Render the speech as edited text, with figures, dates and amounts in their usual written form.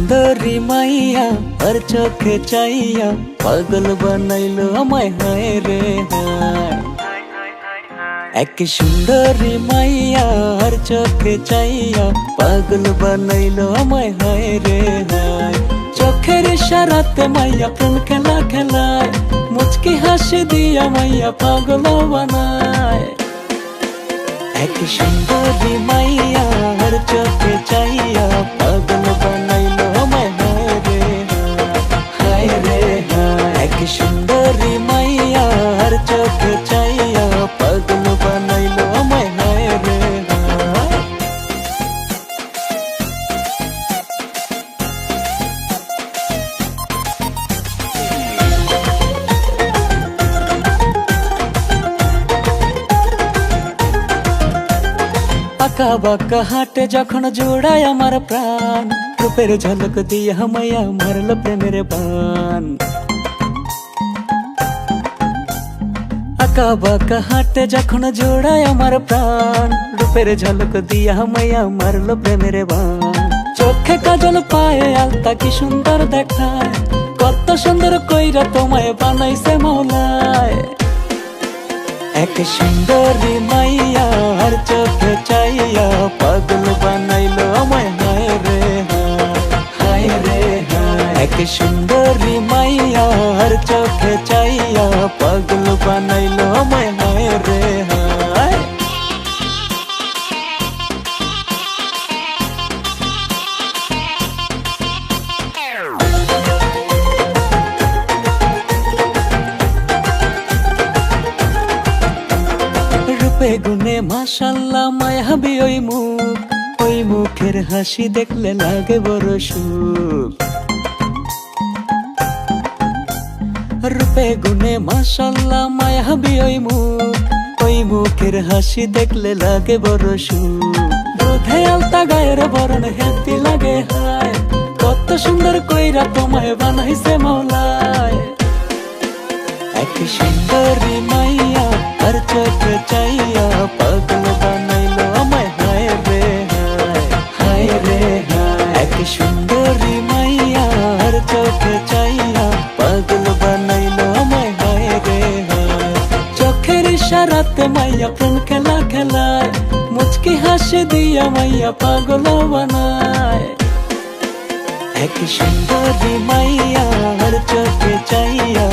সুন্দরী মাইয়া আর চোখে চাইয়া পাগল বানাইলো আমায় হায় রে হায়। এক সুন্দরী মাইয়া আর চোখে চাইয়া পাগল বানাইলো আমায় হায় রে হায়। চোখের ইশারাতে মাইয়া প্রাণ খেলা খেলায়, মুচকি হাসি দিয়া মাইয়া পাগল বানায়। এক সুন্দরী মাইয়া আর চোখে চাইয়া পাগল বানাইলো আমায় হায় রে হায় রে হায়। এক সুন্দরী মাইয়া আর চোখে চাইয়া পাগল বানাইলো আমায় হায় রে হায়। আঁকা বাঁকা হাটে যখন জোড়ায় আমার প্রাণ, রূপের ঝলক দিয়ে মাইয়া মারলো প্রেমের বান। আঁকা বাঁকা হাটে যখন জোড়ায় আমার প্রাণ, রূপের ঝলক দিয়ে মাইয়া মারলো প্রেমের বান। চোখে কাজল পায়ে আলতা কি সুন্দর দেখায়, কত সুন্দর কইরা তোমায় বানাইছে মৌলায়। এক সুন্দরী মাইয়া আর চোখে চাইয়া পাগল বানাইলো আমায় হায় রে হায় রে হায়। এক সুন্দরী মাইয়া আর চোখে চাইয়া পাগল বানাইলো আমায় হায় রে হায়। রূপে গুনে মাশাল্লাহ মায়াবী ওই মুখ, ওই মুখের হাসি দেখলে লাগে বড় সুখ। রূপে গুনে মাশাল্লাহ মায়াবী ওই মুখ, ওই মুখের হাসি দেখলে লাগে বড় সুখ। দুধে আলতা গায়ের বরণ হেতি লাগে হায়, কত সুন্দর কইরা তোমায় বানাইছে মৌলায়। এক সুন্দরী মাইয়া আর চোখে চাইয়া পাগল বানাইলো আমায় হায় রে হায় রে হায়। এক সুন্দরী মাইয়া আর চোখে চাইয়া পাগল বানাইলো আমায় হায় রে হায়। চোখের ইশারাতে মাইয়া প্রাণ খেলা খেলায়, মুচকি হাসি দিয়া মাইয়া পাগল বানায়। এক সুন্দরী মাইয়া আর চোখে চাইয়া